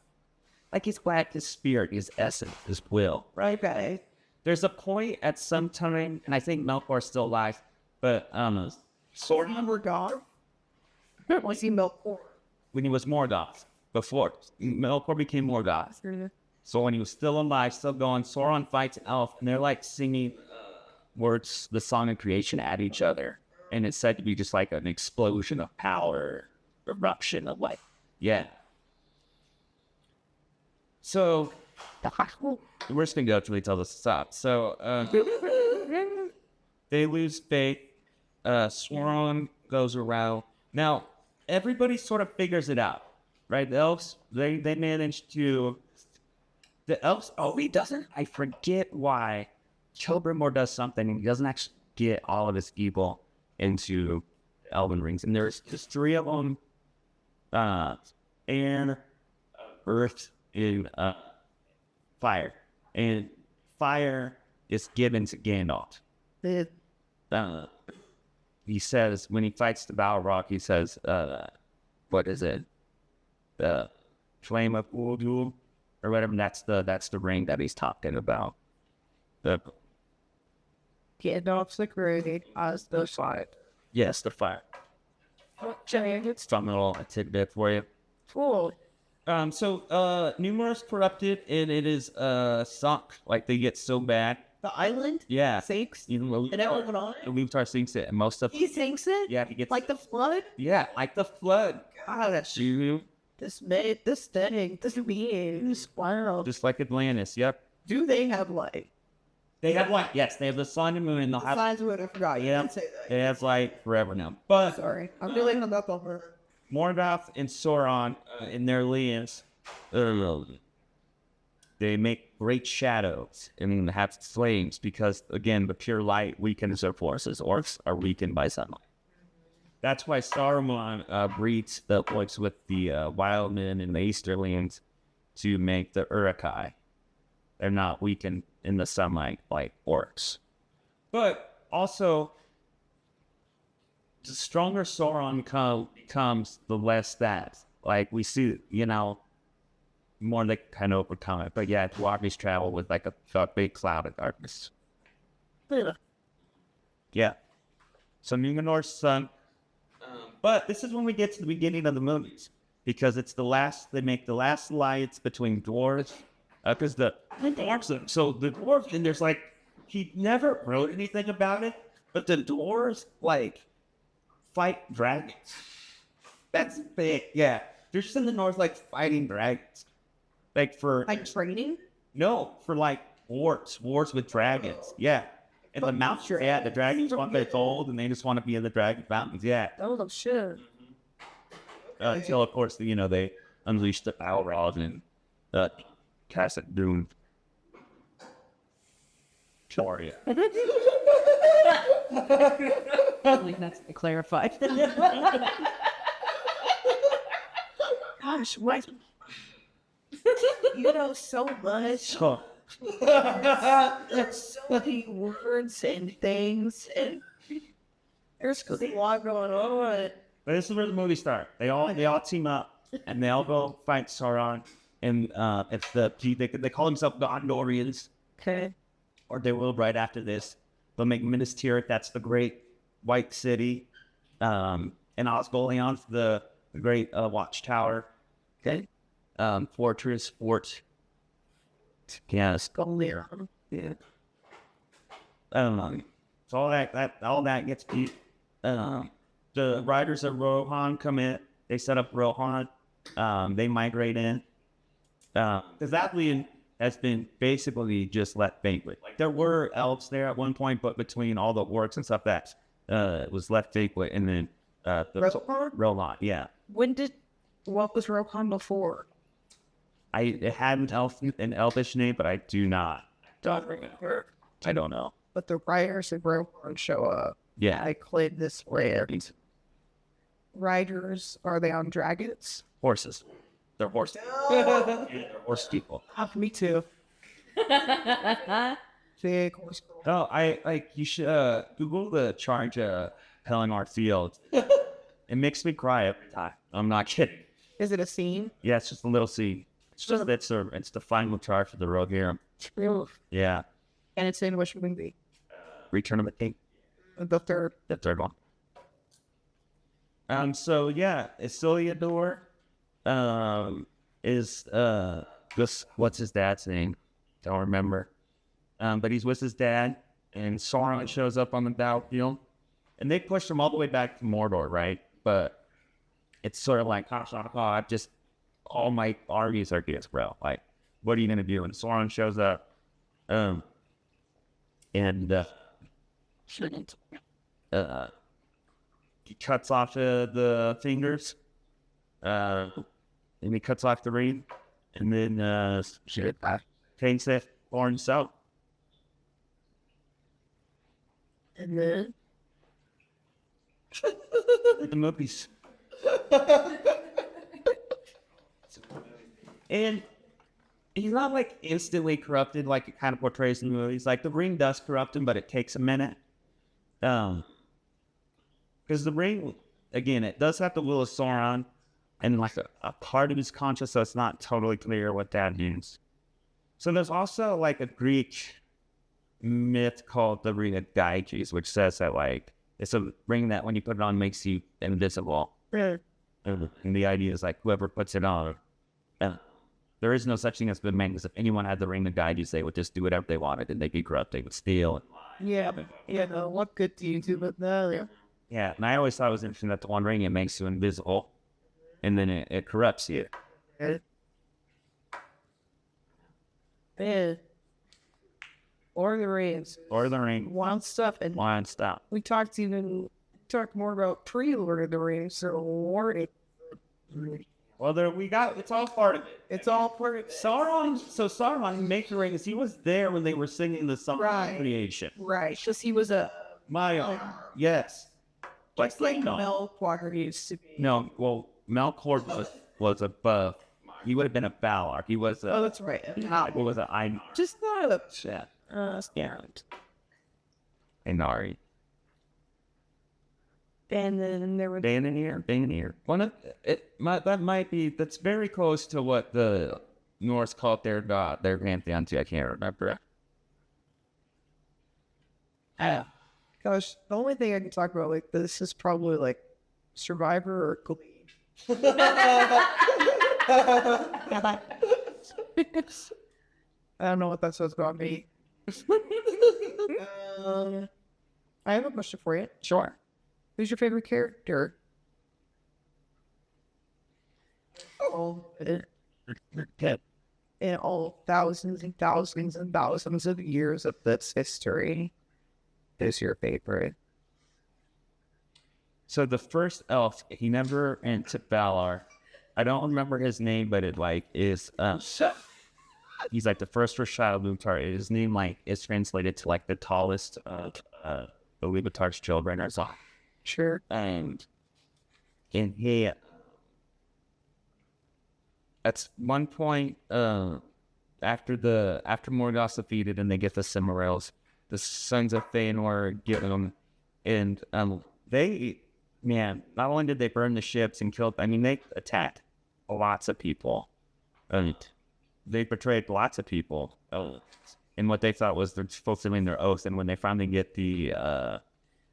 Like his spirit, his essence, his will. Right. Okay. There's a point at some time, and I think Melkor's still alive, but Sauron were gone. Was he Melkor? when he was Morgoth, before Melkor became Morgoth. So when he was still alive, still going, Sauron fights Elf, and they're like singing words, the song of creation at each other. And it's said to be just like an explosion of power, eruption of life. Yeah. So, we're just going to go till he tells us to stop. So, they lose faith. Sauron goes around. Now, everybody sort of figures it out, right? The elves, they manage to... The elves... Oh, he doesn't... I forget why. Celebrimbor does something, and he doesn't actually get all of his evil into elven rings. And there's just 3 of them. And earth and fire. And fire is given to Gandalf. He says, when he fights the Balrog, he says, what is it? The Flame of Uldu, or whatever. That's the ring that he's talking about. Gandalf's the great as the fire. Yes, the fire. Giants. Fun little tidbit for you. Cool. So Numenor's corrupted, and it is sunk. Like, they get so bad. The island? Yeah. Sinks? Even And everyone went on it? Levitar sinks it, and most of... He sinks it? Yeah, he gets... Like the flood? Yeah, like the flood. Gosh. This thing, this beings. Wow. Just like Atlantis, yep. Do they have light? They have light, yes. They have the sun and moon, and they'll have... Signs of it, I forgot. You Yeah, didn't say that. they have light forever now. But Sorry. I'm really hung up on her. Morgoth and Sauron, in their liens, they make great shadows and have flames because, again, the pure light weakens their forces. Orcs are weakened by sunlight. That's why Saruman breeds the orcs with the Wildmen and the Easterlings to make the Uruk-hai. They're not weakened in the sunlight like orcs. But also, the stronger Sauron becomes, the less that. Like, we see, more they kind of overcome it. But yeah, dwarves travel with like a big cloud of darkness. Yeah. So Numenor's son. But this is when we get to the beginning of the movies. Because it's they make the last alliance between dwarves. Because the dwarves, so the dwarves, and there's like, he never wrote anything about it, but the dwarves, like, fight dragons. That's big, yeah. They're just in the north, like, fighting dragons. like for Like training? no, for like wars with dragons. Yeah. And the mountains, yeah, the dragons want their gold, and they just want to be in the dragon mountains. Yeah. Oh, shit. Until of course, they unleash the power rod and cast it doom. Sorry. That's clarified. Gosh, what? You know so much. So, There's so many words and things, and there's a lot going on. but this is where the movie starts. They all team up and they all go fight Sauron. And it's they call themselves the Gondorians, Okay. or they will right after this. They'll make Minas Tirith. That's the great white city. And Osgiliath's the great watchtower. Okay. Fortress, fort. Yes. Go there. Yeah. So all that gets beat. The riders of Rohan come in. They set up Rohan. They migrate in. Because that land has been basically just left vacant. Like there were elves there at one point, but between all the orcs and stuff, that was left vacant. And then Rohan? Rohan, yeah. What was Rohan before? It had an elvish name, but I do not. Don't remember. I don't know. But the riders of Rohan show up. Yeah. I claim this land. Riders, are they on dragons? Horses. They're horse. Yeah, they're horse people. Me too. Big horse. Oh, you should Google the charge Pelennor Field. It makes me cry every time. I'm not kidding. Is it a scene? Yeah, it's just a little scene. It's just it's the final charge for the Rohirrim. Yeah. And it's in which movie? Return of the King. The third. The third one. So yeah, Isildur is this what's his dad's name? Don't remember. But he's with his dad, and Sauron shows up on the battlefield, and they push him all the way back to Mordor, right? But it's sort of like, I've just all my armies are against, bro. Like, what are you gonna do? And Sauron shows up, and he cuts off the fingers, and he cuts off the ring, and then takes it for himself. And then? The movies. And he's not like instantly corrupted like it kind of portrays in the movies. Like the ring does corrupt him, but it takes a minute. Because the ring, again, it does have the will of Sauron and like a part of his conscience, so it's not totally clear what that means. So there's also like a Greek myth called the Ring of Gyges, which says that like it's a ring that when you put it on makes you invisible. Right. And the idea is like whoever puts it on, there is no such thing as good man, because if anyone had the ring of Gyges, they would just do whatever they wanted and they'd be corrupt. They would steal and lie. Yeah, what good do you do with that? Yeah, and I always thought it was interesting that the One Ring, it makes you invisible, and then it corrupts you. Man. Lord of the Rings. Lord of the Ring. Wild stuff. And Wild stuff. we talked more about pre-Lord of the Rings, so Lord. Well, it's all part of it. It's all part of Sauron made the rings. He was there when they were singing the song of creation. Right, because he was a... Yes. Just like Melkor used to be. No, well, Melkor was above. He would have been a Valar. He was a... Oh, that's right. He was an Einar. Just not a... Yeah. Ainari. And then there were... Vanir. That's very close to what the Norse called their god, their pantheon too. I can't remember. Gosh, the only thing I can talk about like this is probably like Survivor or Glee. I don't know what that says about me. I have a question for you. Sure. Who's your favorite character? Oh, Pip. in all thousands and thousands and thousands of years of this history is your favorite? So the first elf, he never went to Valar. I don't remember his name, but it like is he's like the first Luthor. His name like is translated to like the tallest of the Luthor's children or something. Sure. And he at one point after Morgoth's defeated and they get the Silmarils, the sons of Feanor get them, and they not only did they burn the ships and kill, I mean they attacked lots of people, and they betrayed lots of people in what they thought was they're fulfilling their oath. And when they finally get the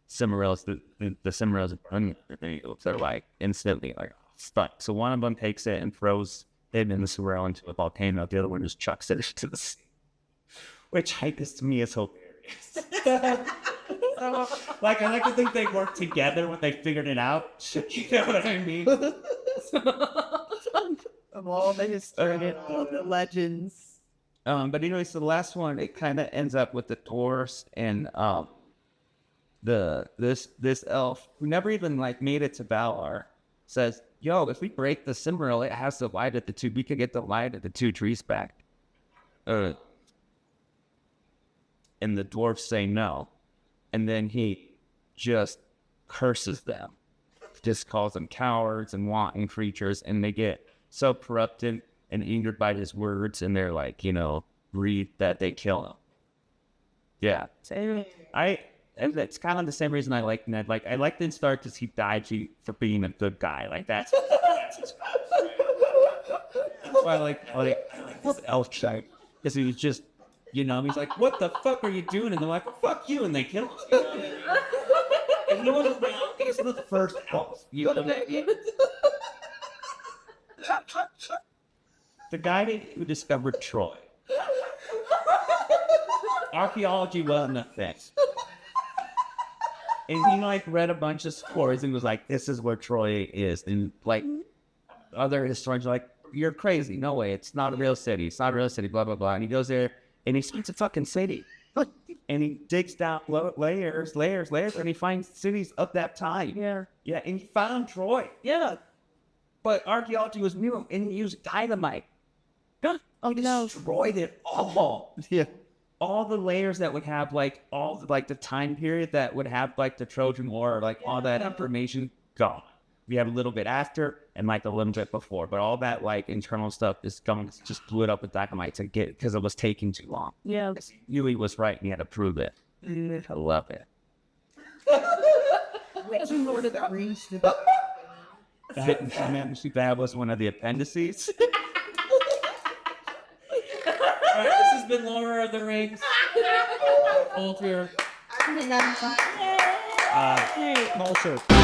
Silmarils, the Silmarils burn, they're like instantly like stuck. So one of them takes it and throws it in the Silmaril into a volcano. The other one just chucks it into the sea, which I guess to me is hilarious. Like, I like to think they worked together when they figured it out. You know what I mean? Of all the history, all the legends. But anyway, so the last one, it kind of ends up with the dwarves and this elf who never even like made it to Valar says, "Yo, if we break the Silmaril, it has the light at the two. We could get the light at the two trees back." And the dwarves say no. And then he just curses them, just calls them cowards and wanton creatures, and they get so corrupted and angered by his words, and they're like, breathe that they kill him. Yeah. And that's kind of the same reason I like Ned. Like, I like Ned Stark because he died for being a good guy. Like, that's why I like this elf guy. Because he was just, he's like, what the fuck are you doing? And they're like, well, fuck you. And they kill him. And he was the first elf. The guy who discovered Troy. Archaeology wasn't a thing. And he read a bunch of stories and was like, this is where Troy is. And other historians are like, you're crazy. No way. It's not a real city. It's not a real city, blah, blah, blah. And he goes there and he finds a fucking city. And he digs down layers, and he finds cities of that time. Yeah. Yeah, and he found Troy. Yeah. But archaeology was new, and he used dynamite. Oh, no. Destroyed it all. Yeah. All the layers that would have, the time period that would have, the Trojan War, all that information, gone. We have a little bit after and, a little bit before. But all that, internal stuff is gone. Just blew it up with dynamite because it was taking too long. Yeah. He knew he was right, and he had to prove it. I love it. Lord of the Rings. That was one of the appendices. All right, this has been Lord of the Rings. Colter. Culture.